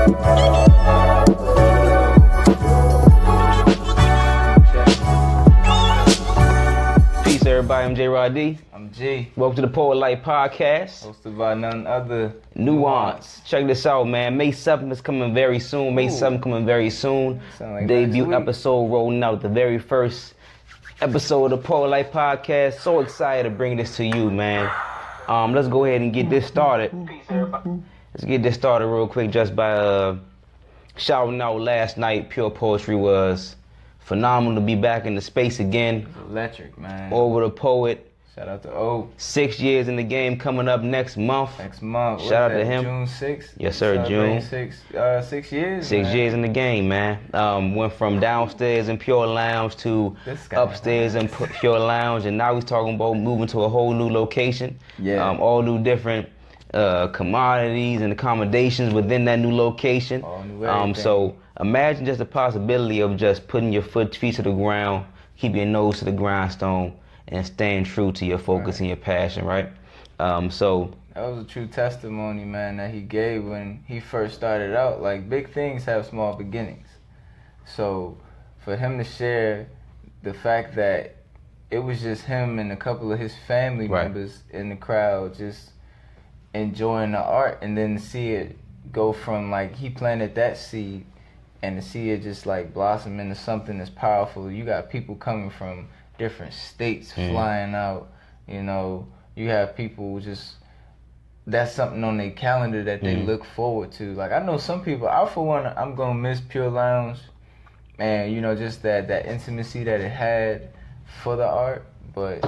Peace, everybody. I'm J. Rod D. I'm G. Welcome to the Poet Life Podcast. Hosted by none other Nuance. Check this out, man. May 7th is coming very soon. May 7th coming very soon. Like Debut episode rolling out. The very first episode of the Poet Life Podcast. So excited to bring this to you, man. Let's go ahead and get this started. Let's get this started real quick just by shouting out last night. Pure Poetry was phenomenal to be back in the space again. Electric, man. Over the Poet. Shout out to O. 6 years in the game coming up next month. Shout out to him. June 6th. Yes, sir, June. 6 years. 6 years in the game, man. Went from downstairs in Pure Lounge to upstairs in Pure Lounge, and now he's talking about moving to a whole new location. Yeah. All new different commodities and accommodations within that new location. All new so imagine just the possibility of just putting your feet to the ground, keep your nose to the grindstone, and staying true to your focus and your passion, right? So that was a true testimony, man, that he gave when he first started out. Like, big things have small beginnings. So for him to share the fact that it was just him and a couple of his family members in the crowd just enjoying the art, and then see it go from, like, he planted that seed and to see it just like blossom into something that's powerful. You got people coming from different states flying out, you know, you have people just, that's something on their calendar that they look forward to. Like, I know some people, for one, I'm gonna miss Pure Lounge and, you know, just that intimacy that it had for the art, but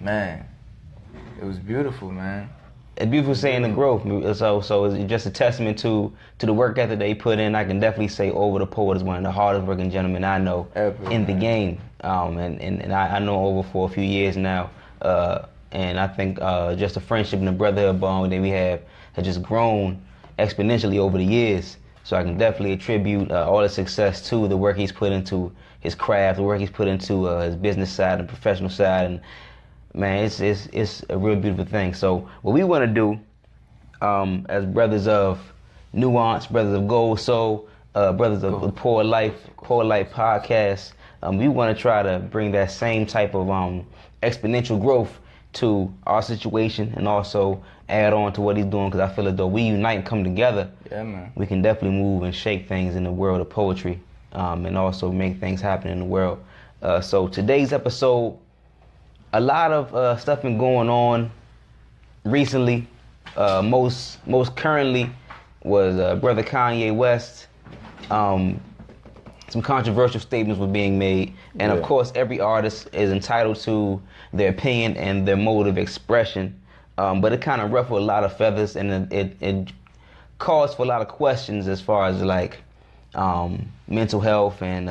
man, it was beautiful, man. It's beautiful seeing the growth. So it's just a testament to the work ethic they put in. I can definitely say Over the Poet is one of the hardest working gentlemen I know in the game. And I know Over for a few years now. And I think just the friendship and the brotherhood bond that we have has just grown exponentially over the years. So I can definitely attribute all the success to the work he's put into his craft, the work he's put into his business side and professional side. And man, it's a real beautiful thing. So what we want to do, as brothers of Nuance, brothers of Gold Soul, brothers of the Poet Life Podcast, we want to try to bring that same type of exponential growth to our situation, and also add on to what he's doing, because I feel as though we unite and come together, we can definitely move and shake things in the world of poetry, and also make things happen in the world. So today's episode, a lot of stuff been going on recently. Most currently was brother Kanye West. Some controversial statements were being made, and of course, every artist is entitled to their opinion and their mode of expression. But it kind of ruffled a lot of feathers, and it caused for a lot of questions as far as like mental health and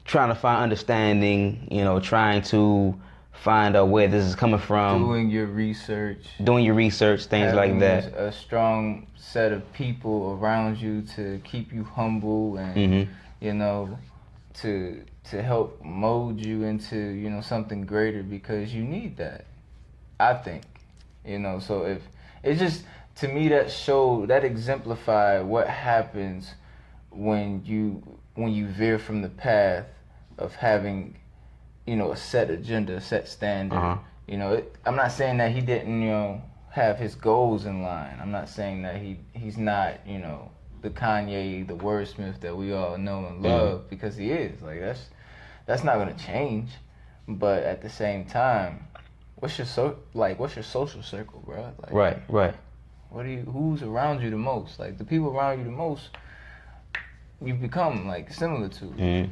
trying to find understanding, trying to find out where this is coming from. Doing your research, things like that. A strong set of people around you to keep you humble and, to help mold you into, something greater, because you need that, I think. So if it's just, to me, that exemplified what happens when you veer from the path of having, a set agenda, a set standard. I'm not saying that he didn't, have his goals in line. I'm not saying that he's not, the Kanye, the wordsmith that we all know and love, because he is. Like, that's not gonna change. But at the same time, what's your social circle, bro? Like, Right. Who's around you the most? Like, the people around you the most, you become like similar to.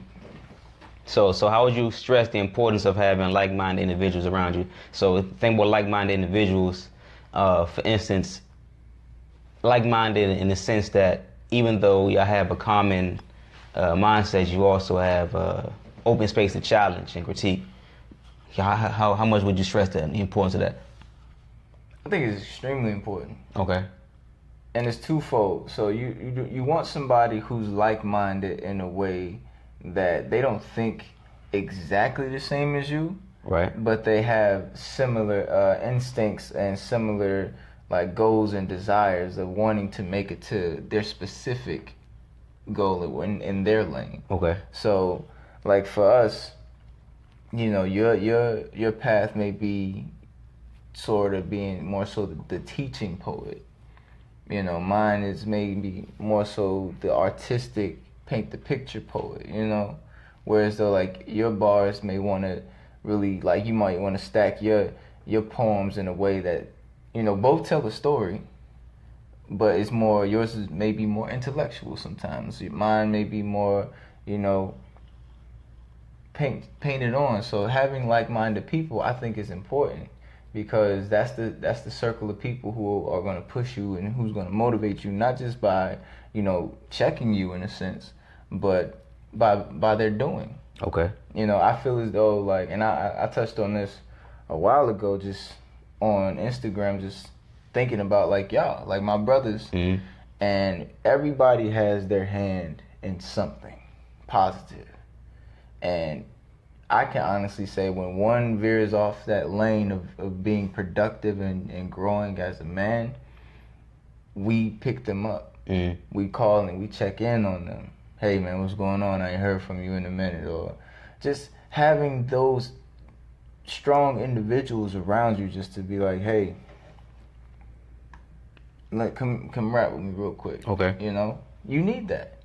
So how would you stress the importance of having like-minded individuals around you? So think about like-minded individuals, for instance, like-minded in the sense that even though y'all have a common mindset, you also have open space to challenge and critique. How much would you stress that, the importance of that? I think it's extremely important. Okay. And it's twofold. So you want somebody who's like-minded in a way that they don't think exactly the same as you, right? But they have similar instincts and similar like goals and desires of wanting to make it to their specific goal in their lane. Okay. So, like for us, you know, your path may be sort of being more so the teaching poet. You know, mine is maybe more so the artistic, paint the picture poet. You know, whereas though like your bars may want to really like you might want to stack your poems in a way that, you know, both tell a story, but it's more yours is maybe more intellectual sometimes. Mine may be more, you know, painted on. So having like-minded people, I think, is important because that's the circle of people who are going to push you and who's going to motivate you, not just by, you know, checking you in a sense, but by their doing. Okay. You know, I feel as though like, and I touched on this a while ago, just on Instagram, just thinking about like y'all, like my brothers, and everybody has their hand in something positive. And I can honestly say when one veers off that lane of being productive and growing as a man, we pick them up. We call and we check in on them. Hey man, what's going on? I ain't heard from you in a minute. Or just having those strong individuals around you just to be like, hey, like come rap with me real quick. Okay. You know? You need that.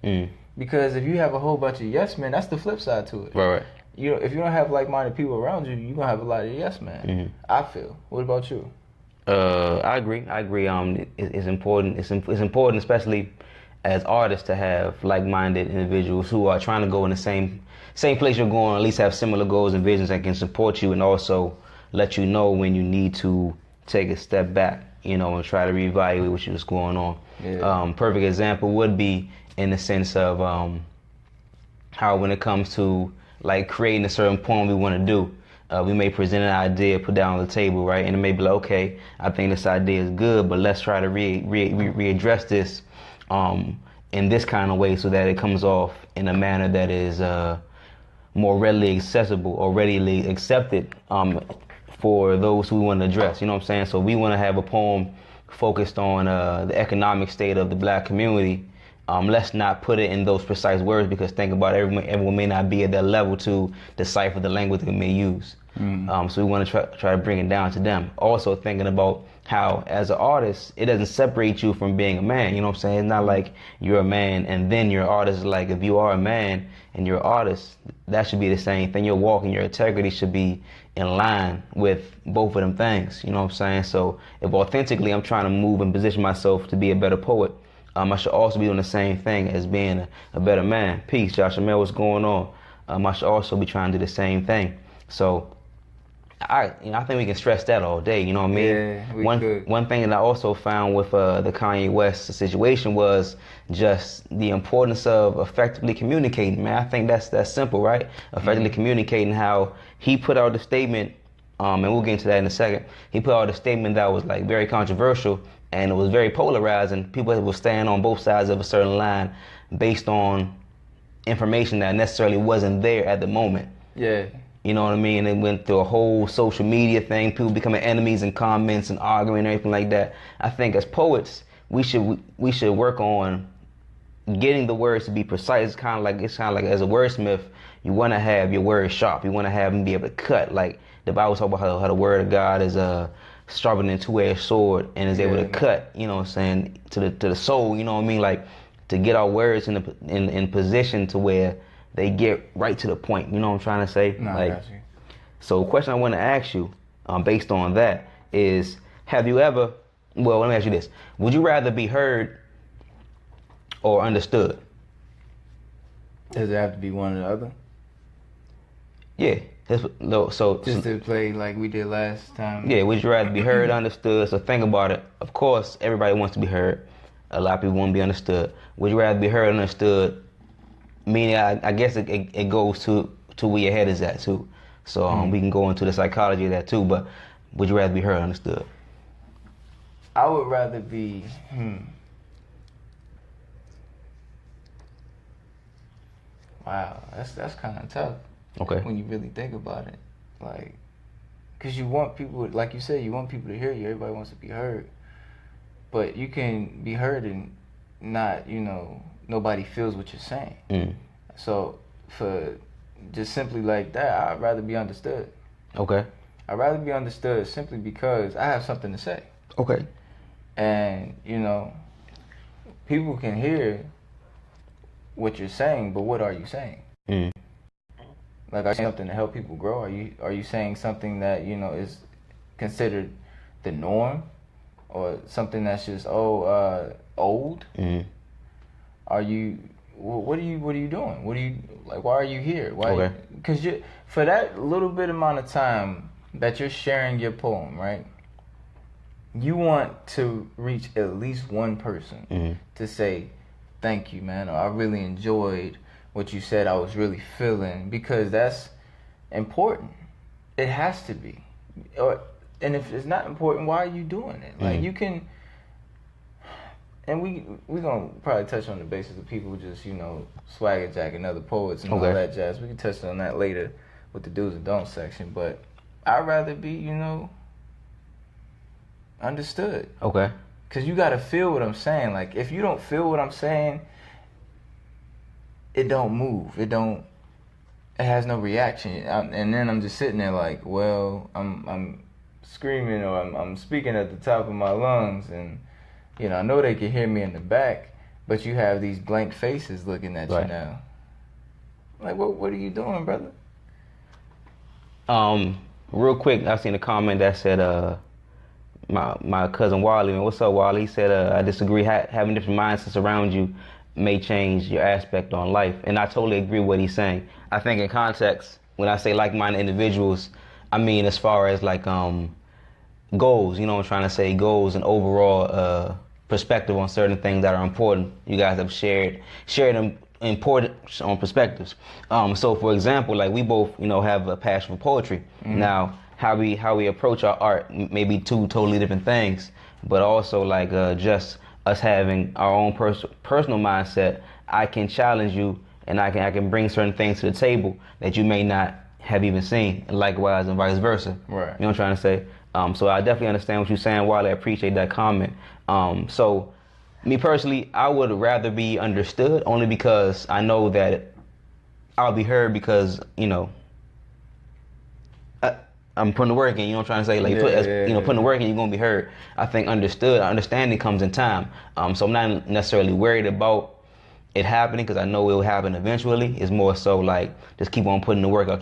Because if you have a whole bunch of yes men, that's the flip side to it. Right. You know, if you don't have like-minded people around you, you're gonna have a lot of yes men. I feel. What about you? I agree. It's important. It's important, especially as artists, to have like-minded individuals who are trying to go in the same place you're going, or at least have similar goals and visions that can support you and also let you know when you need to take a step back, you know, and try to reevaluate what's going on. Yeah. Perfect example would be in the sense of how when it comes to like creating a certain poem we want to do, we may present an idea, put down on the table, right? And it may be like, okay, I think this idea is good, but let's try to readdress this in this kind of way so that it comes off in a manner that is more readily accessible or readily accepted for those who we want to address. You know what I'm saying? So we want to have a poem focused on the economic state of the black community. Let's not put it in those precise words because think about it, everyone may not be at that level to decipher the language that we may use. So we want to try to bring it down to them. Also thinking about how, as an artist, it doesn't separate you from being a man. You know what I'm saying? It's not like you're a man and then you're an artist. Like if you are a man and you're an artist, that should be the same thing. Your walk and your integrity should be in line with both of them things. You know what I'm saying? So if authentically I'm trying to move and position myself to be a better poet, I should also be doing the same thing as being a better man. Peace, Josh Amel, what's going on? I should also be trying to do the same thing. So I think we can stress that all day. You know what I mean? Yeah, we could. One thing that I also found with the Kanye West situation was just the importance of effectively communicating. Man, I think that's simple, right? Effectively communicating. How he put out the statement, and we'll get into that in a second. He put out a statement that was like very controversial. And it was very polarizing. People were staying on both sides of a certain line based on information that necessarily wasn't there at the moment. Yeah. You know what I mean? It went through a whole social media thing, people becoming enemies and comments and arguing and everything like that. I think as poets, we should work on getting the words to be precise. It's kind of like as a wordsmith, you want to have your words sharp. You want to have them be able to cut. Like the Bible talks about how the word of God is sharper than a two-edged sword and is able to cut, you know what I'm saying, to the soul, you know what I mean, like to get our words in position to where they get right to the point, you know what I'm trying to say? No, like, I got you. So a question I want to ask you, based on that, is have you ever, well, let me ask you this, would you rather be heard or understood? Does it have to be one or the other? Yeah. So just to play like we did last time. Yeah, would you rather be heard, understood? So think about it. Of course, everybody wants to be heard. A lot of people want to be understood. Would you rather be heard, understood? Meaning, I guess it goes to where your head is at too. So we can go into the psychology of that too. But would you rather be heard, understood? I would rather be. Wow, that's kind of tough. Okay. When you really think about it, like, cause you want people, like you said, you want people to hear you. Everybody wants to be heard, but you can be heard and not, nobody feels what you're saying. So for just simply like that, I'd rather be understood. Okay. I'd rather be understood simply because I have something to say. Okay. And, people can hear what you're saying, but what are you saying? Like, are you saying something to help people grow? Are you saying something that, is considered the norm? Or something that's just, old? Are you... What are you doing? Why are you here? Why? Because for that little bit amount of time that you're sharing your poem, right? You want to reach at least one person to say, thank you, man, or I really enjoyed what you said, I was really feeling, because that's important. It has to be. And if it's not important, why are you doing it? Like, you can... And we gonna probably touch on the basis of people just, swagger jacking other poets and all that jazz. We can touch on that later with the do's and don'ts section. But I'd rather be, understood. Okay. Because you gotta feel what I'm saying. Like, if you don't feel what I'm saying, it don't move. It has no reaction. And then I'm just sitting there like, well, I'm screaming, or I'm speaking at the top of my lungs, and I know they can hear me in the back, but you have these blank faces looking at you now. Like, what are you doing, brother? Real quick, I seen a comment that said, my cousin Wally, man, what's up, Wally? He said, I disagree. Having different mindsets around you may change your aspect on life, and I totally agree with what he's saying. I think in context, when I say like-minded individuals, I mean as far as like goals. I'm trying to say goals and overall perspective on certain things that are important. You guys have shared them important on perspectives. So for example, like we both, have a passion for poetry. Now, how we approach our art may be two totally different things, but also like just us having our own personal mindset. I can challenge you, and I can bring certain things to the table that you may not have even seen, and likewise and vice versa. Right. You know what I'm trying to say? So I definitely understand what you're saying, Wally. I appreciate that comment. So me personally, I would rather be understood, only because I know that I'll be heard because, I'm putting the work in, what I'm trying to say? Like, putting the work in, you're going to be heard. I think understanding comes in time. So I'm not necessarily worried about it happening, because I know it will happen eventually. It's more so like, just keep on putting the work out,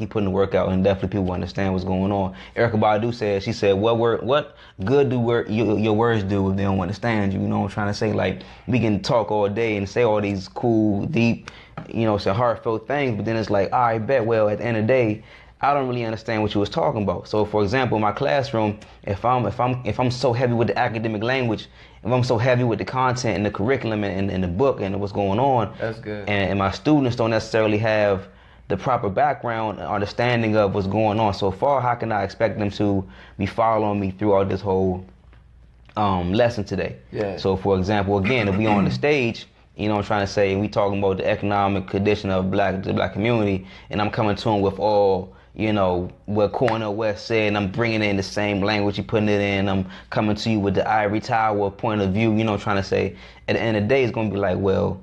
and definitely people understand what's going on. Erykah Badu she said, what good do your words do if they don't understand you? You know what I'm trying to say? Like, we can talk all day and say all these cool, deep, say heartfelt things, but then it's like, all right, bet, well, at the end of the day, I don't really understand what you was talking about. So, for example, in my classroom, if I'm so heavy with the academic language, if I'm so heavy with the content and the curriculum and the book and what's going on, that's good. And my students don't necessarily have the proper background and understanding of what's going on so far, how can I expect them to be following me throughout this whole lesson today? Yeah. So, for example, again, if we on the stage, I'm trying to say, we talking about the economic condition of the black community, and I'm coming to them with all, what Cornel West said, and I'm bringing in the same language, you putting it in, I'm coming to you with the ivory tower point of view, trying to say, at the end of the day, it's going to be like, well,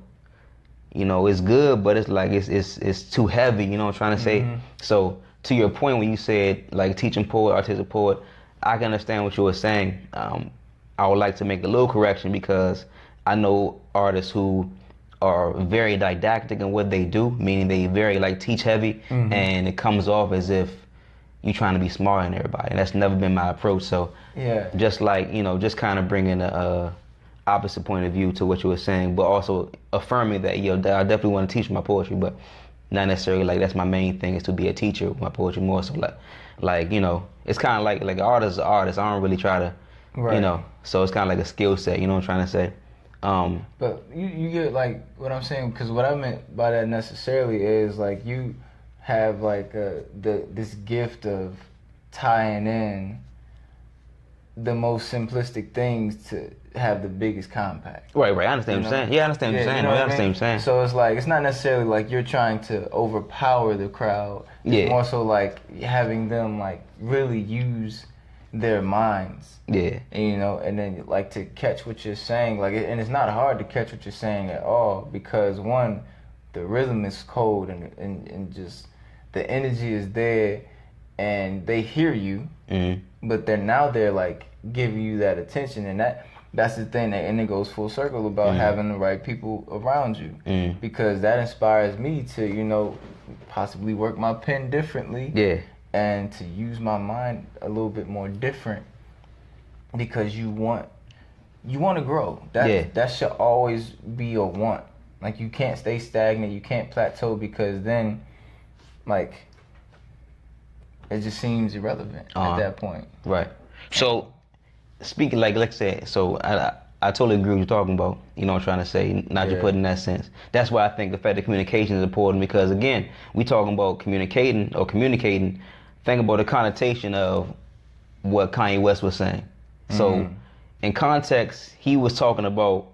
it's good, but it's like, it's too heavy, what I'm trying to say? So, to your point, when you said, like, teaching poet, artistic poet, I can understand what you were saying. I would like to make a little correction, because I know artists who are very didactic in what they do, meaning they very teach heavy, and it comes off as if you're trying to be smarter than everybody. And that's never been my approach. So just just kind of bringing a opposite point of view to what you were saying, but also affirming that, that I definitely want to teach my poetry, but not necessarily that's my main thing is to be a teacher with my poetry, more so it's kind of like an artist is an artist. I don't really try to, so it's kind of like a skill set, what I'm trying to say. But you get what I'm saying, because what I meant by that necessarily is you have this gift of tying in the most simplistic things to have the biggest compact. Right. I understand what you're saying. Yeah, I understand what you're saying. I understand what you're saying. So it's it's not necessarily you're trying to overpower the crowd. It's more so having them really use their minds. Yeah. And, and then like to catch what you're saying, like, and it's not hard to catch what you're saying at all, because one, the rhythm is cold, and just the energy is there, and they hear you, but they're like giving you that attention, and that's the thing, and it goes full circle about having the right people around you, because that inspires me to possibly work my pen differently, and to use my mind a little bit more different, because you want to grow. That should always be your want. Like, you can't stay stagnant, you can't plateau, because then, like, it just seems irrelevant at that point. Right. So, speaking, like, let's say, so I totally agree with what you're talking about, I'm trying to say, not just put in that sense. That's why I think effective communication is important, because, again, we talking about communicating, think about the connotation of what Kanye West was saying. So, in context, he was talking about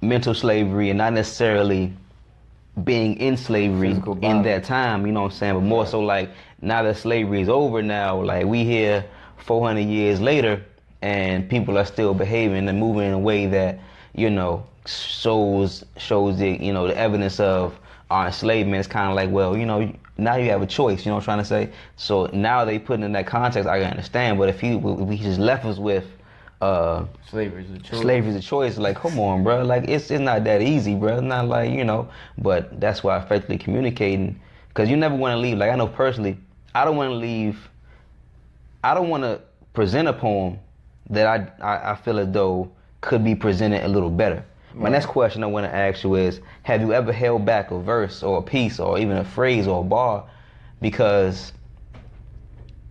mental slavery and not necessarily being in slavery in that time, you know what I'm saying? But more so like, now that slavery is over now, like, we here 400 years later, and people are still behaving and moving in a way that, shows the, the evidence of our enslavement. It's kind of like, well, now you have a choice, what I'm trying to say? So now they put in that context, I can understand, but if he just left us with slavery's a choice. Slavery's a choice. Like, come on, bro. Like, it's not that easy, bro. It's not like, But that's why effectively communicating, because you never want to leave. Like, I know personally, I don't want to leave. I don't want to present a poem that I feel as though could be presented a little better. Right. My next question I want to ask you is: have you ever held back a verse or a piece or even a phrase or a bar because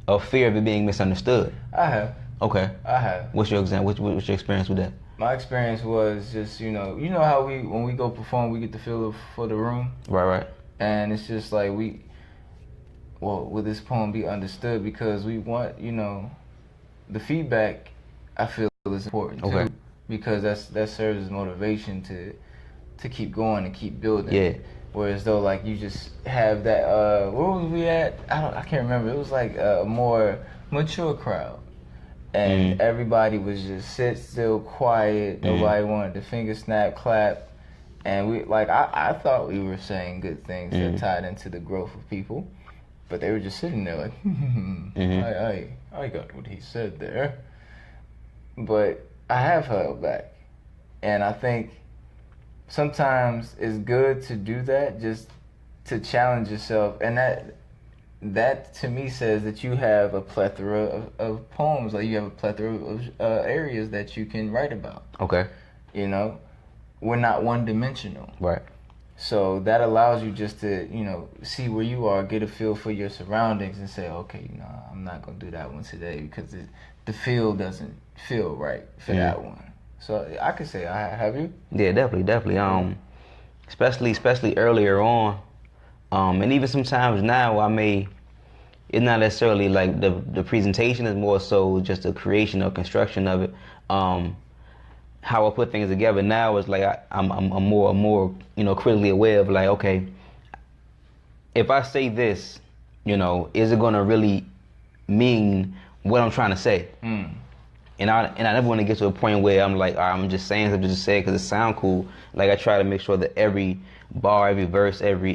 of fear of it being misunderstood? I have. Okay. I have. What's your example? What's your experience with that? My experience was just, how when we go perform, we get the feel for the room. Right. And it's just like will this poem be understood? Because we want, the feedback, I feel, is important too. Because that serves as motivation to keep going and keep building. Yeah. Whereas though, like, you just have that, where was we at? I can't remember. It was like a more mature crowd. And everybody was just sit still, quiet. Nobody wanted to finger snap, clap. And I thought we were saying good things that tied into the growth of people. But they were just sitting there like, I got what he said there. But I have held back. And I think sometimes it's good to do that, just to challenge yourself. And that to me says that you have a plethora of poems, like you have a plethora of areas that you can write about. Okay. We're not one-dimensional. Right. So that allows you just to, see where you are, get a feel for your surroundings, and say, okay, I'm not going to do that one today because the feel doesn't feel right for that one. So I could say, have you? Yeah, definitely. Especially earlier on. And even sometimes now it's not necessarily like the presentation is more so just the creation or construction of it. How I put things together now is like I'm more critically aware of like, okay, if I say this, is it gonna really mean what I'm trying to say? And I never want to get to a point where I'm like, all right, I'm just saying something just to say it because it sounds cool. Like, I try to make sure that every bar, every verse, every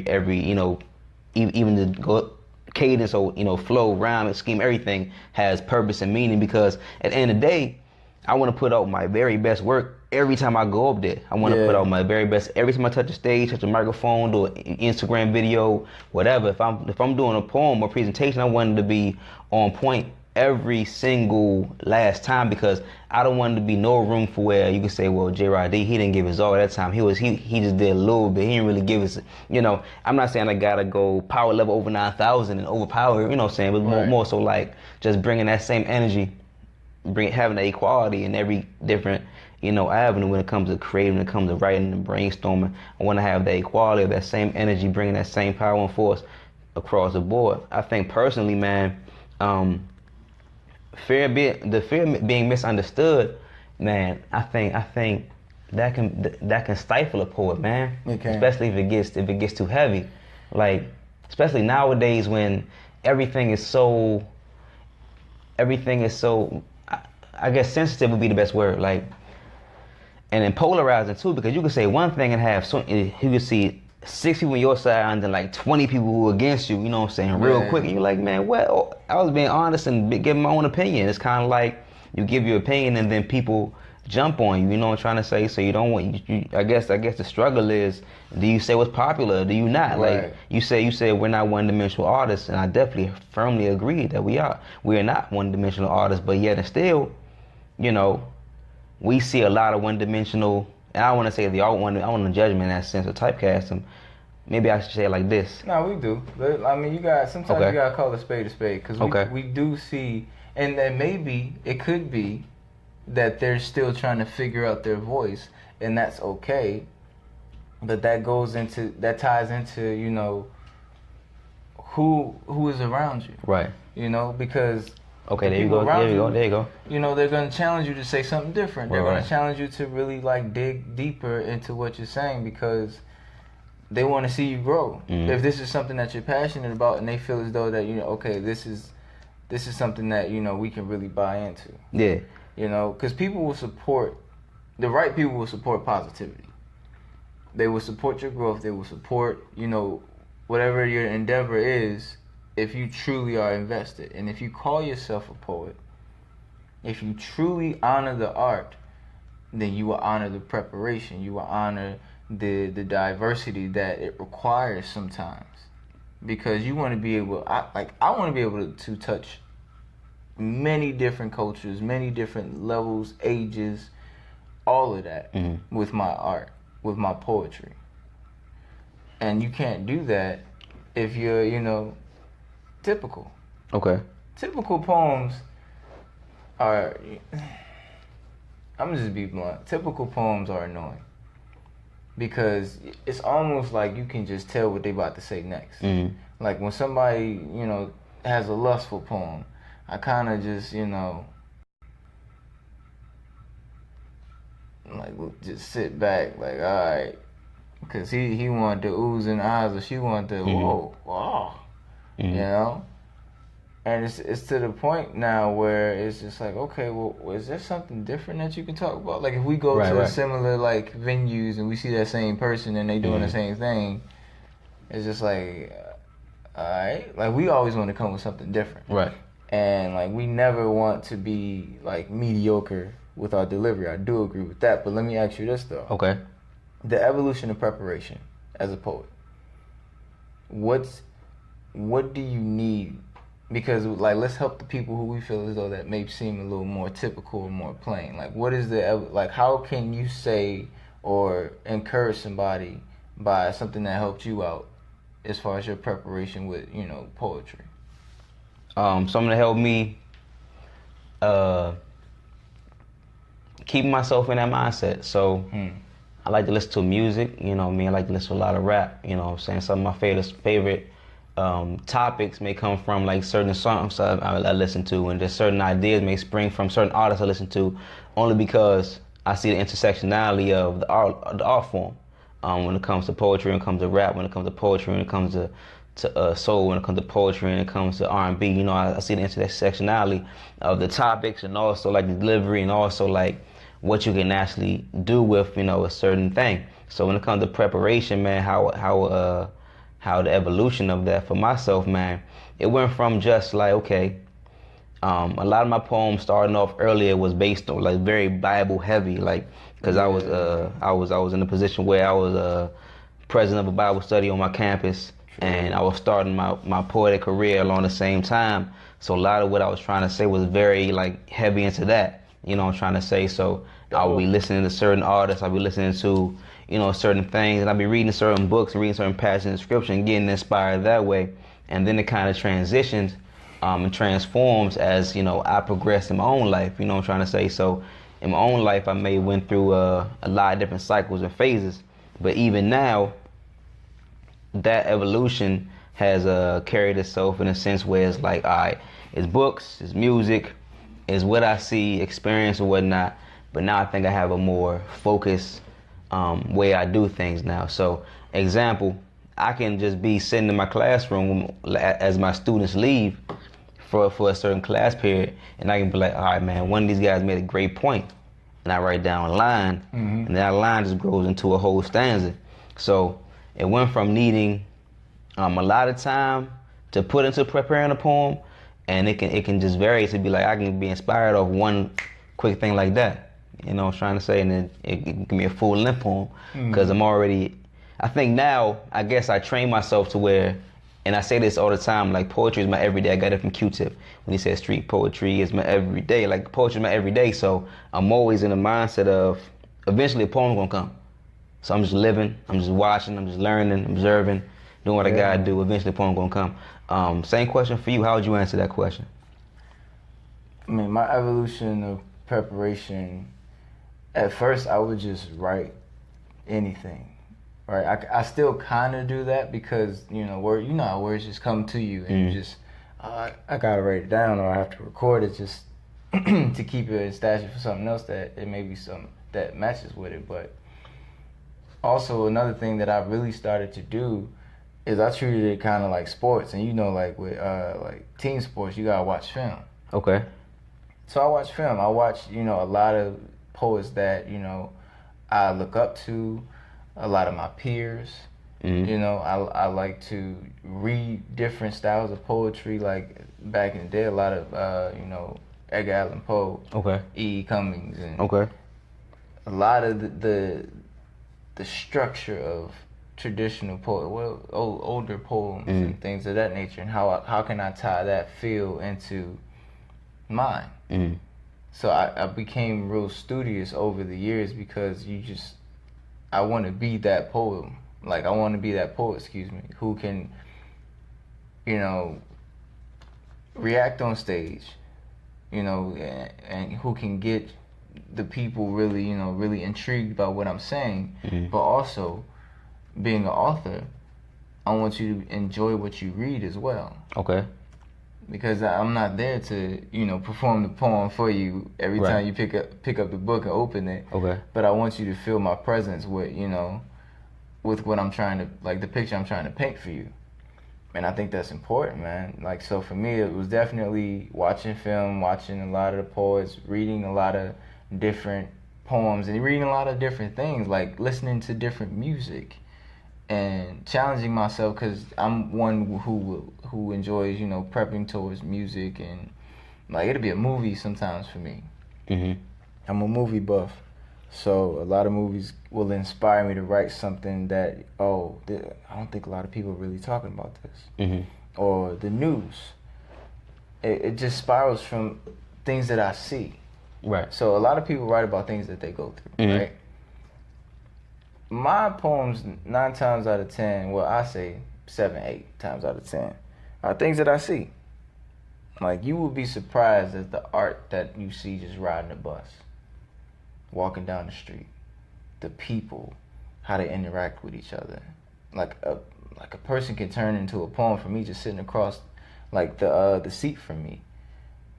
even the cadence or flow, rhyme, scheme, everything has purpose and meaning, because at the end of the day, I want to put out my very best work every time I go up there. I want to put out my very best every time I touch a stage, touch a microphone, do an Instagram video, whatever. If I'm doing a poem or presentation, I want it to be on point every single last time, because I don't want it to be no room for where you can say, well, J-Rod D, he didn't give his all that time. He just did a little bit. He didn't really give us, I'm not saying I gotta go power level over 9,000 and overpower, what I'm saying, but more so like just bringing that same energy, having that equality in every different, avenue when it comes to creating, when it comes to writing and brainstorming. I want to have that equality of that same energy, bringing that same power and force across the board. I think personally, man, the fear being misunderstood, man, I think that can stifle a poet, man. Especially if it gets too heavy. Like, especially nowadays when everything is so everything is so, I guess sensitive would be the best word, like, and then polarizing too, because you can say one thing and have you can see 6 people on your side and then like 20 people who are against you, you know what I'm saying, real quick, and you're like, man, well, I was being honest and giving my own opinion. It's kind of like you give your opinion and then people jump on you, you know what I'm trying to say? So you don't want, I guess the struggle is, do you say what's popular, do you not? Right. Like, you say we're not one-dimensional artists, and I definitely firmly agree that we are. We are not one-dimensional artists, but yet and still, you know, we see a lot of one-dimensional, and I don't want to say I want to judge them in that sense or typecast them. Maybe I should say it like this. No, we do. But, I mean, sometimes you gotta call a spade, because we do see, and then maybe it could be that they're still trying to figure out their voice, and that's okay. But that ties into, you know, who is around you. Right. You know, because okay, there you go. You know, they're gonna challenge you to say something different. They're gonna challenge you to really like dig deeper into what you're saying, because they want to see you grow. Mm-hmm. If this is something that you're passionate about, and they feel as though that, you know, okay, this is something that, you know, we can really buy into. Yeah. You know, because the right people will support positivity. They will support your growth. They will support, you know, whatever your endeavor is, if you truly are invested. And if you call yourself a poet, if you truly honor the art, then you will honor the preparation. You will honor the diversity that it requires sometimes. Because you want to be able, I want to be able to touch many different cultures, many different levels, ages, all of that with my art, with my poetry. And you can't do that if you're, you know, typical. Okay. Typical poems are, I'm gonna just be blunt, typical poems are annoying. Because it's almost like you can just tell what they about to say next. Like when somebody, you know, has a lustful poem, I kind of just, you know, like just sit back, like, all right, because he wanted the oohs and ahs, or she wanted the whoa, you know. And it's to the point now where it's just like, okay, well, is there something different that you can talk about? Like if we go to similar like venues and we see that same person and they doing the same thing, it's just like, all right, like we always want to come with something different, right? And like we never want to be like mediocre with our delivery. I do agree with that, but let me ask you this though. Okay. The evolution of preparation as a poet. What do you need? Because like let's help the people who we feel as though that may seem a little more typical or more plain. Like what is how can you say or encourage somebody by something that helped you out as far as your preparation with, you know, poetry? Something to help me keeping myself in that mindset. So I like to listen to music, you know what I mean? I like to listen to a lot of rap, you know what I'm saying? Some of my favorite topics may come from like certain songs I listen to, and just certain ideas may spring from certain artists I listen to, only because I see the intersectionality of the art form. When it comes to poetry, when it comes to rap, when it comes to poetry, when it comes to soul, when it comes to poetry, when it comes to R&B, you know, I see the intersectionality of the topics, and also like the delivery, and also like what you can actually do with, you know, a certain thing. So when it comes to preparation, man, how the evolution of that for myself, man, it went from just like, okay, a lot of my poems starting off earlier was based on like very Bible heavy, like, because I was in a position where I was president of a Bible study on my campus, and I was starting my poetic career along the same time. So a lot of what I was trying to say was very like heavy into that, you know what I'm trying to say. So I'll be listening to certain artists, I'll be listening to, you know, certain things, and I'll be reading certain books, reading certain passages in scripture, and getting inspired that way. And then it kind of transitions and transforms as, you know, I progress in my own life, you know what I'm trying to say. So in my own life, I may went through a lot of different cycles and phases, but even now, that evolution has carried itself in a sense where it's like, all right, it's books, it's music, it's what I see, experience, or whatnot. But now I think I have a more focused way I do things now. So, example, I can just be sitting in my classroom as my students leave for a certain class period, and I can be like, all right, man, one of these guys made a great point, and I write down a line, and that line just grows into a whole stanza. So it went from needing a lot of time to put into preparing a poem, and it can just vary to be like I can be inspired off one quick thing like that. You know what I'm trying to say, and then it can be a full length poem because I'm already. I think now I guess I train myself to where, and I say this all the time, like poetry is my everyday. I got it from Q-Tip when he said street poetry is my everyday. Like poetry is my everyday, so I'm always in the mindset of eventually a poem's gonna come. So I'm just living, I'm just watching, I'm just learning, observing, doing what I gotta do. Eventually a poem gonna come. Same question for you. How would you answer that question? I mean, my evolution of preparation, at first I would just write anything, right? I still kind of do that because, you know how words just come to you and you just, I gotta write it down or I have to record it just to keep it and stash it for something else that it may be something that matches with it. But also another thing that I really started to do is I treated it kind of like sports, and you know, like with like team sports, you gotta watch film. Okay. So I watch film. I watch, you know, a lot of poets that, you know, I look up to, a lot of my peers. You know, I like to read different styles of poetry. Like back in the day, a lot of you know, Edgar Allan Poe, E. Cummings, and a lot of the structure of traditional older poems and things of that nature, and how can I tie that feel into mine. So I became real studious over the years because I want to be that poet. Like I want to be that poet, who can, you know, react on stage, you know, and who can get the people really, you know, really intrigued by what I'm saying. But also, being an author, I want you to enjoy what you read as well. Okay. Because I'm not there to, you know, perform the poem for you every time you pick up the book and open it. Okay. But I want you to feel my presence with, you know, with what I'm trying to, like the picture I'm trying to paint for you. And I think that's important, man. Like, so for me, it was definitely watching film, watching a lot of the poets, reading a lot of different poems, and reading a lot of different things, like listening to different music and challenging myself, because I'm one who enjoys, you know, prepping towards music, and like it'll be a movie sometimes for me. I'm a movie buff, so a lot of movies will inspire me to write something that I don't think a lot of people are really talking about this, or the news. It just spirals from things that I see. Right. So a lot of people write about things that they go through. Right. My poems, 9 times out of 10, well, I say 7, 8 times out of 10, are things that I see. Like, you will be surprised at the art that you see just riding a bus, walking down the street, the people, how they interact with each other. Like a person can turn into a poem for me just sitting across, like, the seat from me.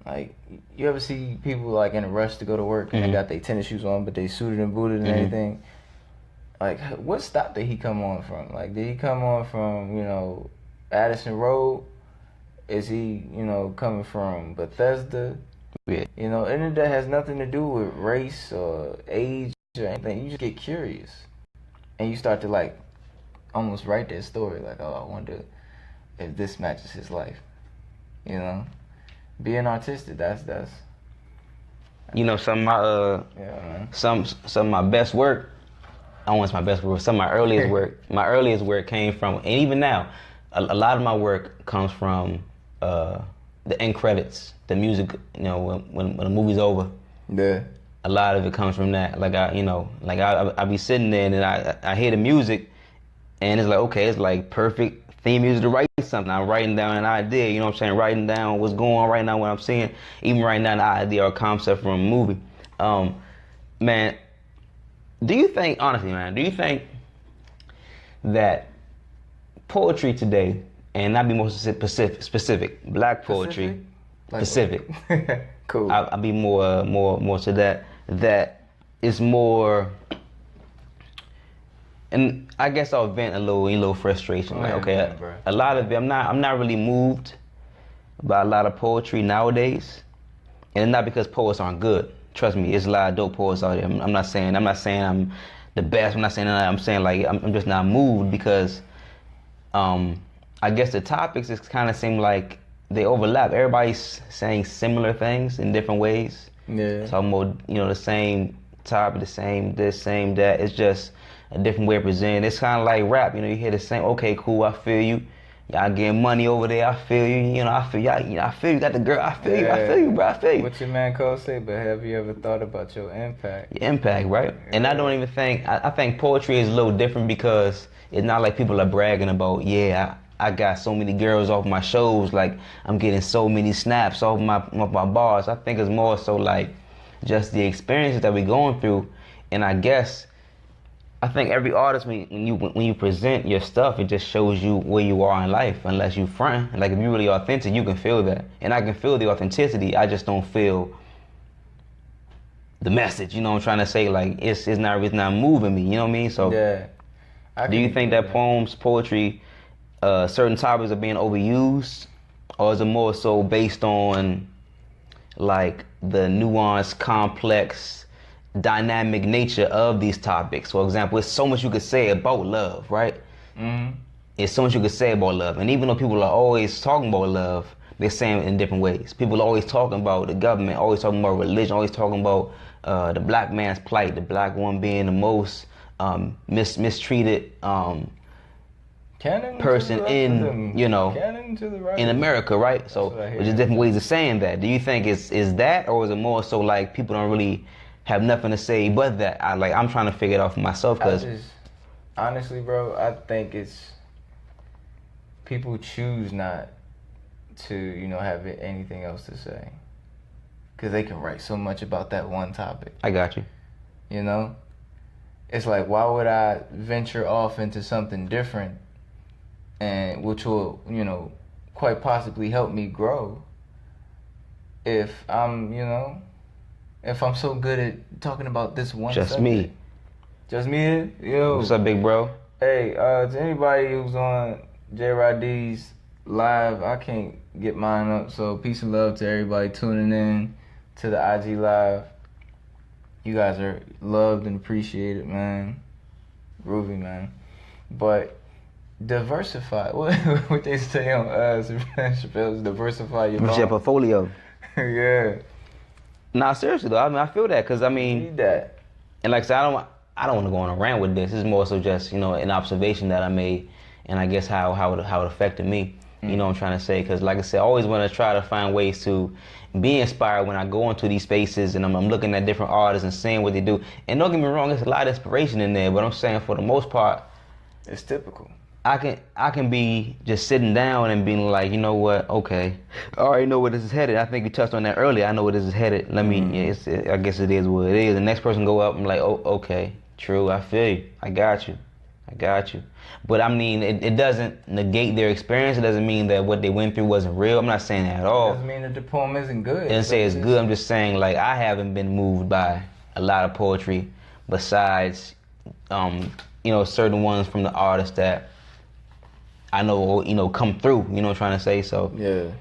Like, you ever see people, like, in a rush to go to work and they got their tennis shoes on, but they suited and booted and everything? Like, what stop did he come on from? Like, did he come on from, you know, Addison Road? Is he, you know, coming from Bethesda? Yeah. You know, and that has nothing to do with race or age or anything. You just get curious. And you start to, like, almost write that story. Like, oh, I wonder if this matches his life. You know? Being artistic, that's you know, some of my best work, I don't want my best work, some of my earliest work, came from, and even now, a lot of my work comes from the end credits, the music, you know, when the movie's over. Yeah. A lot of it comes from that. Like, I be sitting there and then I hear the music and it's like, okay, it's like perfect theme music to write something. I'm writing down an idea, you know what I'm saying? Writing down what's going on right now, what I'm seeing, even writing down an idea or a concept from a movie. Man, do you think that poetry today, and not be more specific, black poetry, Pacific. Cool. I'll be more to that is more, and I guess I'll vent a little frustration. Like, okay, a lot of it, I'm not really moved about a lot of poetry nowadays, and it's not because poets aren't good. Trust me, there's a lot of dope poets out there. I'm not saying I'm the best. I'm not saying that. I'm saying like I'm just not moved because I guess the topics just kind of seem like they overlap. Everybody's saying similar things in different ways. Yeah. Talking about, the same topic, the same this, same that. It's just a different way of presenting. It's kind of like rap. You hear the same. Okay, cool. I feel you. Y'all getting money over there. I feel you. I feel y'all. I feel you got the girl. I feel you. I feel you, bro. I feel you. What your man Cole say? But have you ever thought about your impact? Your impact, right? Yeah. And I don't even think. I think poetry is a little different because it's not like people are bragging about. Yeah, I got so many girls off my shows. Like I'm getting so many snaps off my bars. I think it's more so like just the experiences that we're going through, and I think every artist, when you present your stuff, it just shows you where you are in life. Unless you front, like if you're really authentic, you can feel that, and I can feel the authenticity. I just don't feel the message. You know what I'm trying to say? Like it's not moving me. You know what I mean? So yeah. Do you think that poetry, certain topics are being overused, or is it more so based on like the nuanced, complex, dynamic nature of these topics? For example, it's so much you could say about love, right? Mm-hmm. It's so much you could say about love, and even though people are always talking about love, they're saying it in different ways. People are always talking about the government, always talking about religion, always talking about the black man's plight, the black one being the most mistreated person in in America, right? So there's just different ways of saying that. Do you think is that, or is it more so like people don't really have nothing to say but that? I'm trying to figure it out for myself because honestly, bro, I think it's people choose not to have anything else to say because they can write so much about that one topic. I got you. It's like, why would I venture off into something different and which will, quite possibly help me grow if I'm so good at talking about this one subject. Just me? Yo. What's up, big bro? Hey, to anybody who's on J. Rod D's live, I can't get mine up, so peace and love to everybody tuning in to the IG live. You guys are loved and appreciated, man. Groovy, man. But diversify. What they say on Chappelle's diversify your portfolio. Yeah. Nah, seriously though. I feel that because you need that. And like I said, I don't want to go on a rant with this. It's more so just an observation that I made, and I guess how it affected me. You know what I'm trying to say? Because like I said, I always want to try to find ways to be inspired when I go into these spaces and I'm looking at different artists and seeing what they do. And don't get me wrong, there's a lot of inspiration in there, but I'm saying for the most part, it's typical. I can be just sitting down and being like, you know what? Okay, I already know where this is headed. I think you touched on that earlier. I know where this is headed. Let me. I guess it is what it is. The next person go up. I'm like, oh, okay, true. I feel you. I got you. But I mean, it doesn't negate their experience. It doesn't mean that what they went through wasn't real. I'm not saying that at all. It doesn't mean that the poem isn't good. It doesn't say it's good. I'm just saying, like, I haven't been moved by a lot of poetry besides, certain ones from the artists that I know, come through. You know what I'm trying to say? So yeah,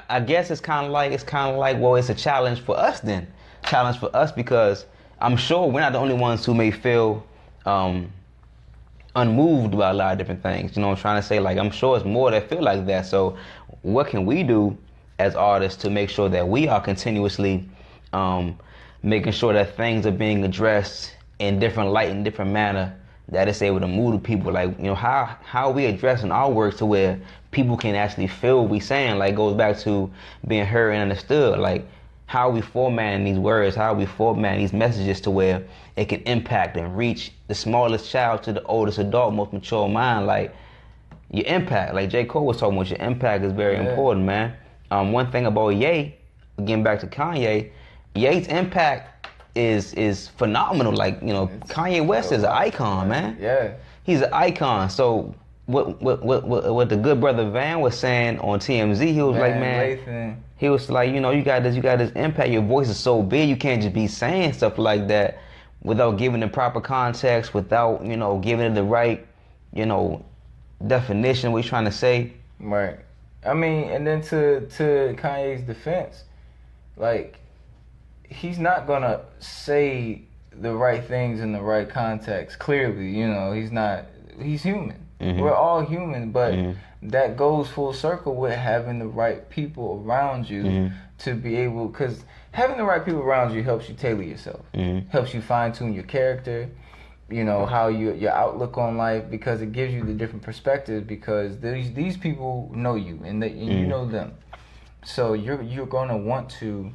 I guess it's kind of like, well, it's a challenge for us then. Challenge for us because I'm sure we're not the only ones who may feel unmoved by a lot of different things. You know what I'm trying to say? Like, I'm sure it's more that feel like that. So what can we do as artists to make sure that we are continuously making sure that things are being addressed in different light, in different manner, that it's able to move the people? Like, how are we addressing our work to where people can actually feel what we saying? Like, goes back to being heard and understood. Like, how are we formatting these words? How are we formatting these messages to where it can impact and reach the smallest child to the oldest adult, most mature mind? Like, your impact, like J. Cole was talking about, your impact is very important, man. One thing about Ye, getting back to Kanye, Ye's impact is phenomenal. Like, Kanye West is an icon, man. Yeah. He's an icon. So what the good brother Van was saying on TMZ, he was like, man, Lathan. He was like, you got this impact. Your voice is so big, you can't just be saying stuff like that without giving the proper context, without, giving it the right, definition, what you're trying to say. Right. I mean, and then to Kanye's defense, like, he's not gonna say the right things in the right context. Clearly, you know, he's human. Mm-hmm. We're all human, but Mm-hmm. that goes full circle with having the right people around you Mm-hmm. to be able, because having the right people around you helps you tailor yourself, Mm-hmm. helps you fine tune your character, you know, how your outlook on life, because it gives you the different perspectives, because these people know you and you know them. So you're gonna want to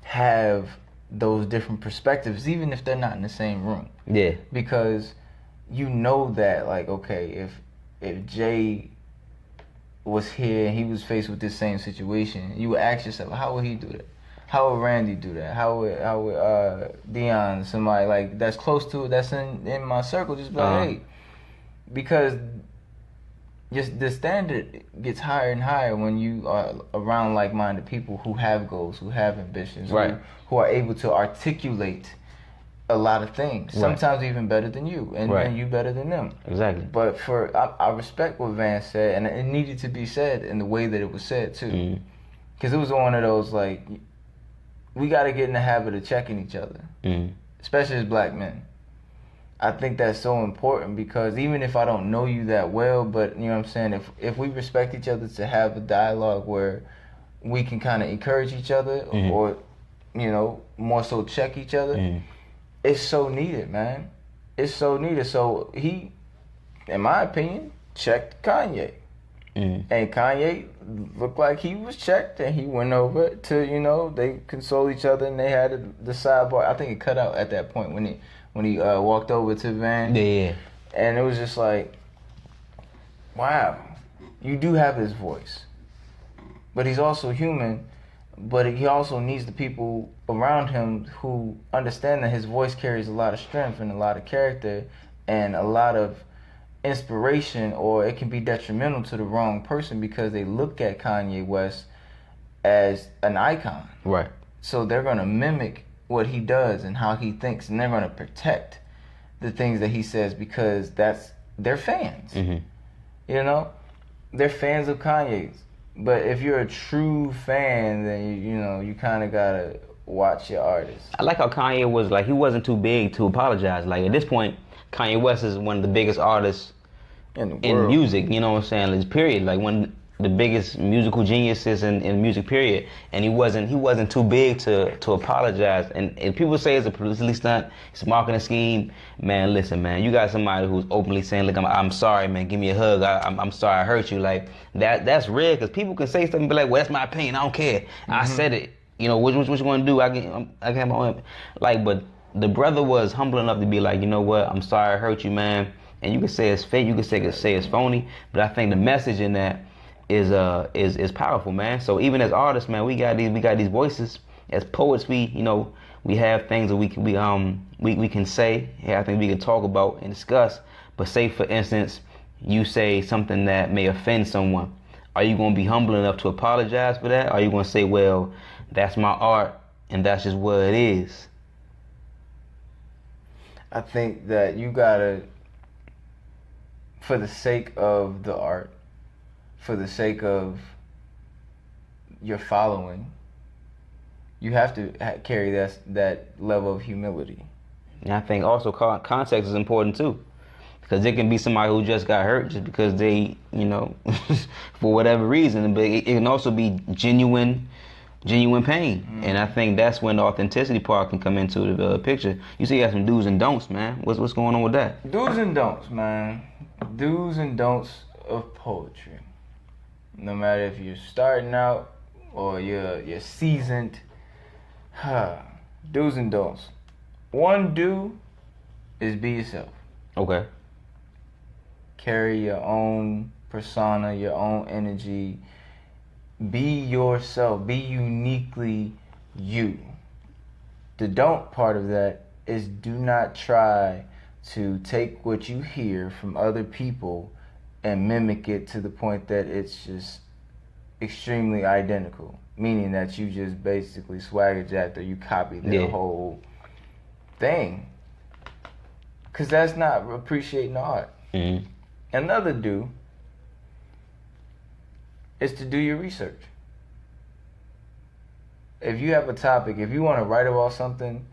have those different perspectives, even if they're not in the same room. Yeah. Because you know that, like, okay, if Jay was here and he was faced with this same situation, you would ask yourself, how would he do that? How would Randy do that? How would Dion, somebody like that's close to it, that's in my circle, just be like, hey, because just the standard gets higher and higher when you are around like-minded people who have goals, who have ambitions, right, who are able to articulate a lot of things, sometimes even better than you, and you better than them. Exactly. But I respect what Van said, and it needed to be said in the way that it was said too, because it was one of those, like, we got to get in the habit of checking each other, especially as black men. I think that's so important, because even if I don't know you that well, but you know what I'm saying, if we respect each other, to have a dialogue where we can kind of encourage each other, or, you know, more so check each other, it's so needed, man. It's so needed. So he, in my opinion, checked Kanye. And Kanye looked like he was checked, and he went over to, you know, they console each other, and they had the sidebar. I think it cut out at that point when he walked over to Van. Yeah. And it was just like, wow, you do have his voice. But he's also human, but he also needs the people around him who understand that his voice carries a lot of strength and a lot of character and a lot of inspiration, or it can be detrimental to the wrong person because they look at Kanye West as an icon. Right. So they're going to mimic what he does and how he thinks, and they're going to protect the things that he says because they're fans. You know? They're fans of Kanye's. But if you're a true fan, then you know, you kind of got to watch your artist. I like how Kanye was like, he wasn't too big to apologize. Like, at this point, Kanye West is one of the biggest artists in music, you know what I'm saying? Like, period. Like, one of the biggest musical geniuses in music, period. And he wasn't too big to apologize. And people say it's a publicity stunt, it's a marketing scheme. Man, listen, man, you got somebody who's openly saying, look, I'm sorry, man, give me a hug. I'm sorry I hurt you. Like, that's rare, because people can say something and be like, well, that's my opinion, I don't care. I said it. You know, what you gonna do? I can have my own. Like, but the brother was humble enough to be like, you know what, I'm sorry I hurt you, man. And you can say it's fake, you can say it's phony, but I think the message in that is powerful, man. So even as artists, man, we got these voices. As poets, we have things that we can say. Yeah, I think we can talk about and discuss. But say, for instance, you say something that may offend someone. Are you going to be humble enough to apologize for that? Or are you going to say, well, that's my art and that's just what it is? I think that you gotta, for the sake of the art, for the sake of your following, you have to carry that level of humility. And I think also context is important too, because it can be somebody who just got hurt just because they, you know, for whatever reason, but it can also be genuine pain. And I think that's when the authenticity part can come into the picture. You see, you have some do's and don'ts, man. What's going on with that? Do's and don'ts, man. Do's and don'ts of poetry. No matter if you're starting out or you're seasoned. Do's and don'ts. One do is be yourself. Okay. Carry your own persona, your own energy. Be yourself. Be uniquely you. The don't part of that is, do not try to take what you hear from other people and mimic it to the point that it's just extremely identical. Meaning that you just basically swagger jacked, or you copy their whole thing. Because that's not appreciating the art. Another do is to do your research. If you have a topic, if you want to write about something,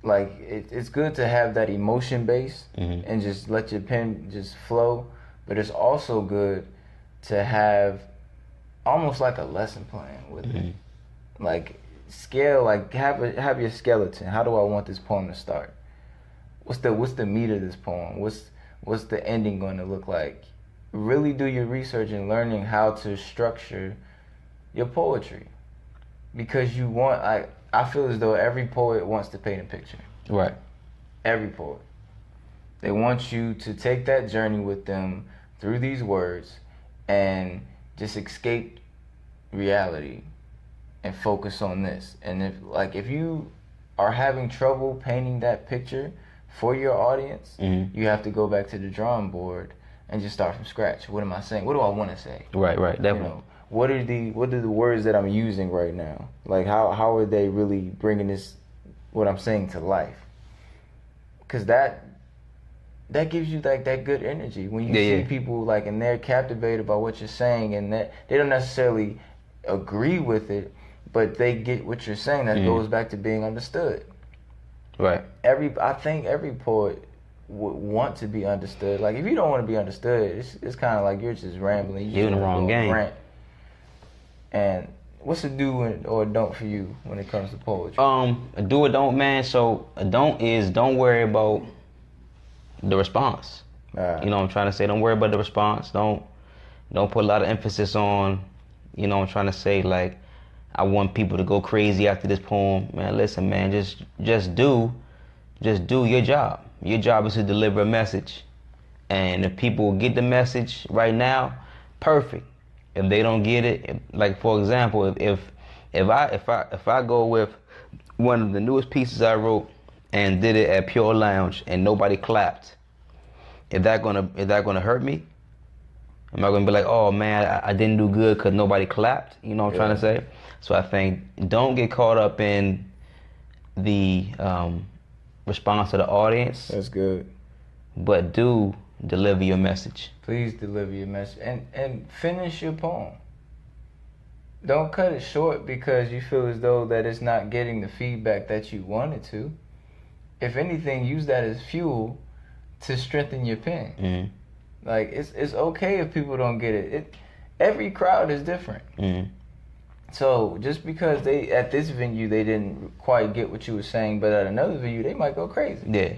like it's good to have that emotion base and just let your pen just flow. But it's also good to have almost like a lesson plan with it. Like have your skeleton. How do I want this poem to start? What's the meat of this poem? What's the ending going to look like? Really do your research and learning how to structure your poetry. Because you want, I feel as though every poet wants to paint a picture. Right. Every poet. They want you to take that journey with them through these words and just escape reality and focus on this. And if you are having trouble painting that picture for your audience, you have to go back to the drawing board and just start from scratch. What am I saying? What do I want to say? Right, definitely. You know, what are the words that I'm using right now? Like how are they really bringing what I'm saying to life? Because that gives you like that good energy when you see people like and they're captivated by what you're saying, and that they don't necessarily agree with it, but they get what you're saying. That goes back to being understood. Right. I think every poet would want to be understood. Like if you don't want to be understood, it's kind of like you're just rambling. You're in the wrong game. Rant. And what's a do or a don't for you when it comes to poetry? A do or don't, man. So a don't is don't worry about the response. You know what I'm trying to say? Don't worry about the response. Don't put a lot of emphasis on, you know what I'm trying to say, like, I want people to go crazy after this poem. Man, listen, man, just do your job. Your job is to deliver a message. And if people get the message right now, perfect. If they don't get it, like for example, if I go with one of the newest pieces I wrote and did it at Pure Lounge and nobody clapped, is that gonna hurt me? Am I gonna be like, oh man, I didn't do good because nobody clapped? You know what I'm trying to say? So I think don't get caught up in the response of the audience. That's good. But do deliver your message. Please deliver your message and finish your poem. Don't cut it short because you feel as though that it's not getting the feedback that you wanted to. If anything, use that as fuel to strengthen your pen. Like it's okay if people don't get it. Every crowd is different. So just because they at this venue they didn't quite get what you were saying, but at another venue they might go crazy. Yeah.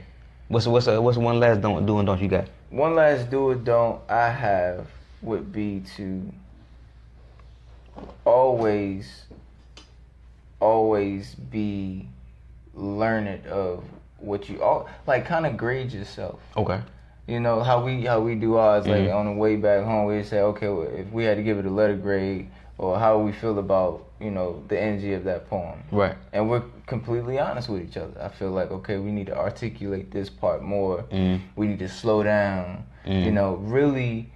What's one last do and don't you got? One last do or don't I have would be to always be learned of what you like. Kind of grade yourself. Okay. You know how we do ours. Like on the way back home, we say, okay, well, if we had to give it a letter grade, or how we feel about the energy of that poem. Right. And we're completely honest with each other. I feel like, okay, we need to articulate this part more. We need to slow down. Really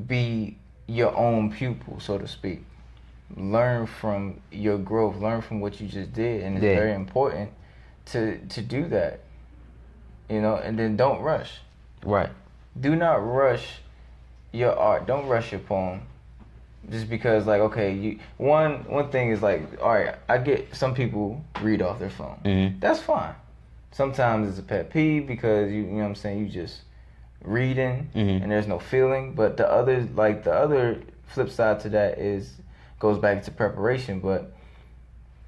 be your own pupil, so to speak. Learn from your growth. Learn from what you just did, and it's very important to do that. And then don't rush. Right. Do not rush your art. Don't rush your poem. Just because, like, okay, one thing is like, all right, I get some people read off their phone. That's fine. Sometimes it's a pet peeve because you know what I'm saying, you just reading and there's no feeling. But the other flip side to that goes back to preparation. But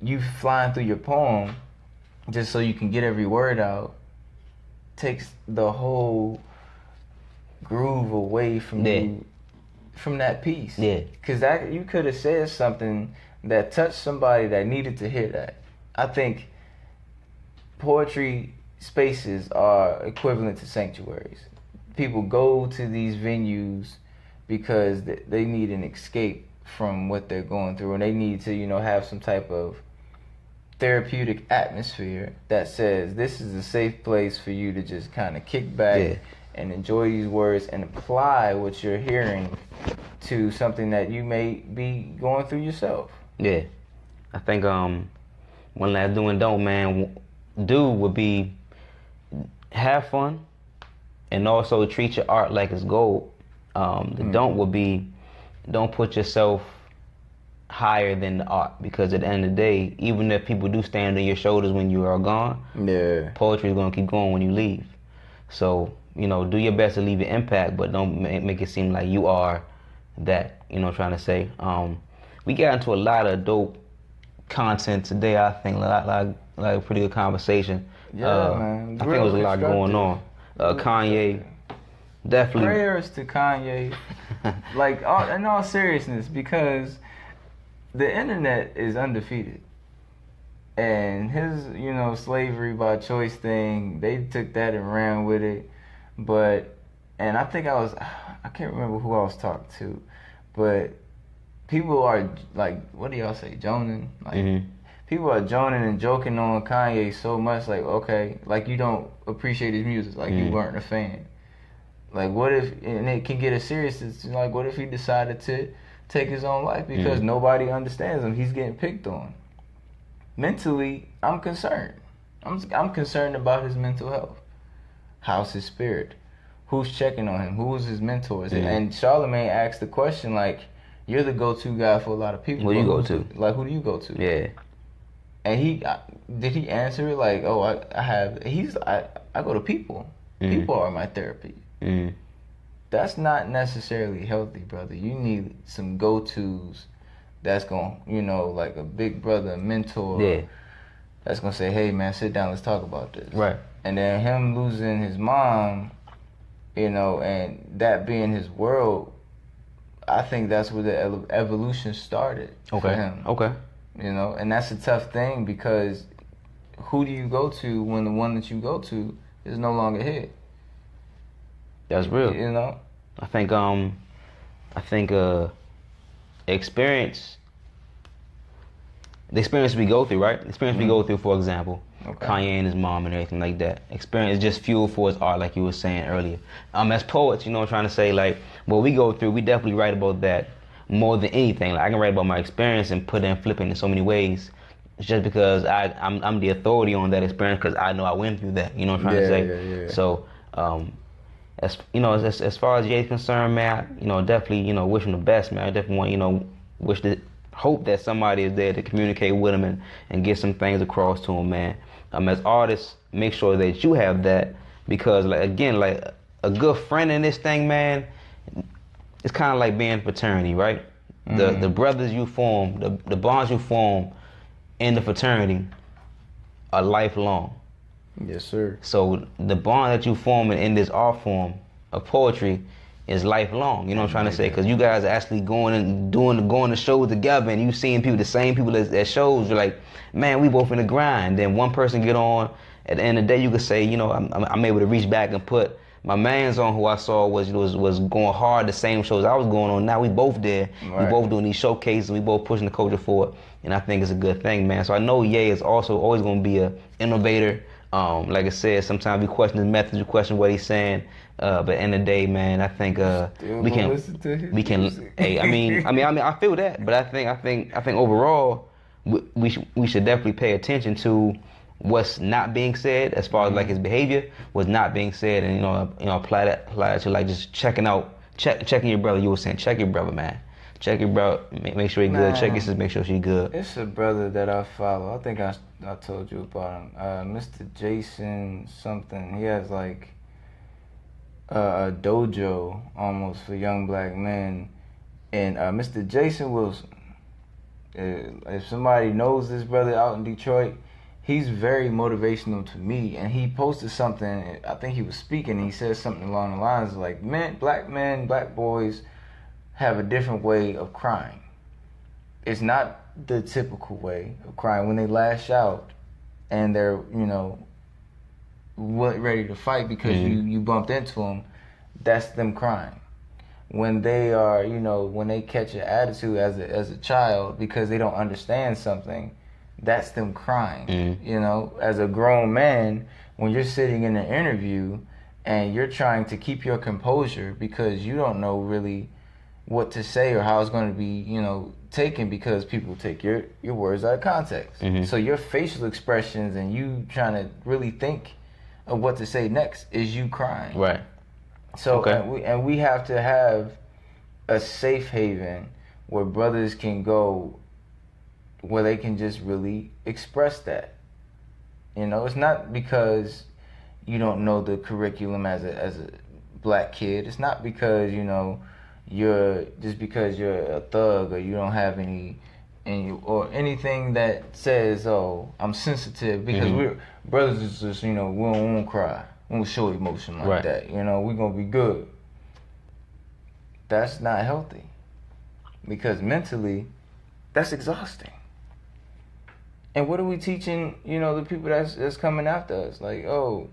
you flying through your poem just so you can get every word out takes the whole groove away from you. From that piece. Yeah. Because you could have said something that touched somebody that needed to hear that. I think poetry spaces are equivalent to sanctuaries. People go to these venues because they need an escape from what they're going through, and they need to, have some type of therapeutic atmosphere that says this is a safe place for you to just kind of kick back and enjoy these words and apply what you're hearing to something that you may be going through yourself. Yeah. I think one last do and don't, man. Do would be have fun and also treat your art like it's gold. The don't would be don't put yourself higher than the art, because at the end of the day, even if people do stand on your shoulders when you are gone, poetry is gonna keep going when you leave. So, you know, do your best to leave an impact, but don't make it seem like you are that. You know what I'm trying to say? We got into a lot of dope content today. I think like a pretty good conversation. Yeah, man. I think there was a lot going on. Kanye, definitely. Prayers to Kanye, like in all seriousness, because the internet is undefeated, and his slavery by choice thing, they took that and ran with it. And I think I can't remember who I was talking to, but people are like, what do y'all say, joning? Like, people are joning and joking on Kanye so much, like, okay, like you don't appreciate his music, like you weren't a fan. Like, what if, and it can get as serious as, like, what if he decided to take his own life because nobody understands him? He's getting picked on. Mentally, I'm concerned. I'm concerned about his mental health. How's his spirit? Who's checking on him? Who's his mentors? And Charlamagne asked the question, like, you're the go-to guy for a lot of people. Who do you go to? Like, who do you go to? Yeah. And did he answer it like, oh, I go to people. People are my therapy. That's not necessarily healthy, brother. You need some go-tos that's going to, like a big brother, a mentor, that's going to say, hey, man, sit down, let's talk about this. Right. And then him losing his mom, and that being his world, I think that's where the evolution started for him. Okay. And that's a tough thing, because who do you go to when the one that you go to is no longer here? That's real. I think experience, the experience we go through, right? The experience we go through, for example, Kanye and his mom and everything like that. Experience is just fuel for his art, like you were saying earlier. As poets, I'm trying to say, like, what we go through, we definitely write about that more than anything. Like, I can write about my experience and put it and flip it in so many ways. It's just because I'm the authority on that experience, because I know I went through that. You know what I'm trying to say? Yeah. So, as far as Jay's concerned, man, definitely, wish him the best, man. I definitely want, hope that somebody is there to communicate with him and get some things across to him, man. As artists, make sure that you have that, because, like, again, like a good friend in this thing, man, it's kind of like being fraternity, right? The brothers you form, the bonds you form in the fraternity are lifelong. Yes, sir. So the bond that you form in this art form of poetry is lifelong. You know what I'm trying to say? Because you guys are actually going to shows together, and you seeing people, the same people at shows. You're like, man, we both in the grind. Then one person get on. At the end of the day, you could say, I'm able to reach back and put my man's on, who I saw was going hard the same shows I was going on. Now we both there. Right. We both doing these showcases. We both pushing the culture forward, and I think it's a good thing, man. So I know Ye is also always going to be an innovator. Like I said, sometimes we question his methods, we question what he's saying. But at the end of the day, man, I think we can. Hey, I feel that, but I think overall, we should definitely pay attention to what's not being said, as far as like his behavior was not being said, and apply that to like just checking your brother. You were saying, check your brother, man. Check your brother, make sure he's good. Check your sister, make sure she's good. It's a brother that I follow. I think I told you about him. Mr. Jason something. He has like a dojo almost for young black men. And Mr. Jason Wilson, if somebody knows this brother out in Detroit, he's very motivational to me. And he posted something, I think he was speaking, and he said something along the lines of like, men, black boys have a different way of crying. It's not the typical way of crying. When they lash out and they're, ready to fight because you bumped into them, that's them crying. When they are, when they catch an attitude as a child because they don't understand something, that's them crying. As a grown man, when you're sitting in an interview and you're trying to keep your composure because you don't know really what to say or how it's going to be, taken, because people take your words out of context. So your facial expressions and you trying to really think of what to say next is you crying. Right. So we have to have a safe haven where brothers can go, where they can just really express that. You know, it's not because you don't know the curriculum as a black kid. It's not because, you know, because you're a thug or you don't have any or anything that says, oh, I'm sensitive, because we're brothers. Is just, you know, we don't want to cry, we don't show emotion like that. You know, we're gonna be good. That's not healthy, because mentally, that's exhausting. And what are we teaching, you know, the people that's coming after us? Like, oh,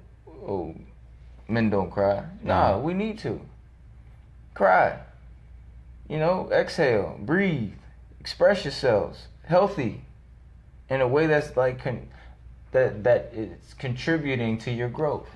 men don't cry. Nah, we need to cry. You know, exhale, breathe, express yourselves, healthy, in a way that's like that it's contributing to your growth.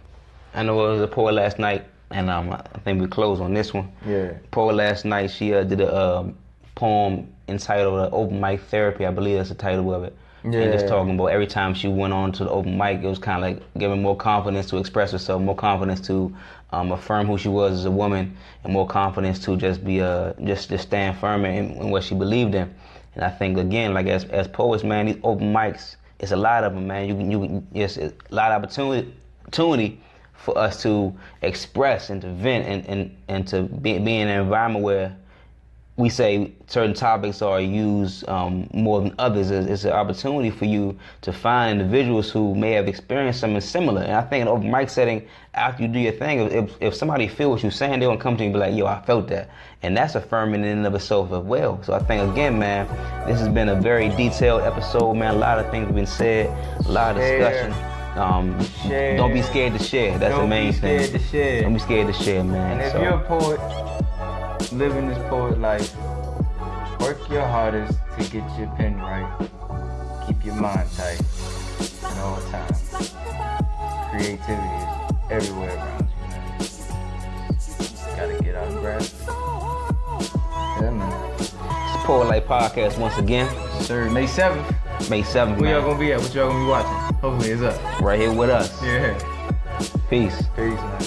I know it was a poet last night, and I think we close on this one. Yeah. Poet last night, she did a poem entitled "Open Mic Therapy." I believe that's the title of it. Yeah. And just talking about every time she went on to the open mic, it was kind of like giving more confidence to express herself, more confidence to affirm who she was as a woman, and more confidence to just be just stand firm in what she believed in. And I think, again, like as poets, man, these open mics, it's a lot of them, man. It's a lot of opportunity for us to express and to vent and to be in an environment where we say certain topics are used more than others. It's an opportunity for you to find individuals who may have experienced something similar. And I think in an open mic setting, after you do your thing, if somebody feel what you're saying, they're gonna come to you and be like, yo, I felt that. And that's affirming in and of itself as well. So I think, again, man, this has been a very detailed episode, man. A lot of things have been said, a lot of discussion. Don't be scared to share. That's the main thing. Don't be scared to share. Don't be scared to share, man. And if you're a poet, living this poet life, work your hardest to get your pen right. Keep your mind tight at all times. Creativity is everywhere around you, man. Gotta get out and grasp it. Yeah, man. It's Poet Life Podcast once again. Sir, May 7th. May 7th, Where man. y'all gonna be at? What y'all gonna be watching? Hopefully it's up. Right here with us. Yeah. Peace. Peace, man.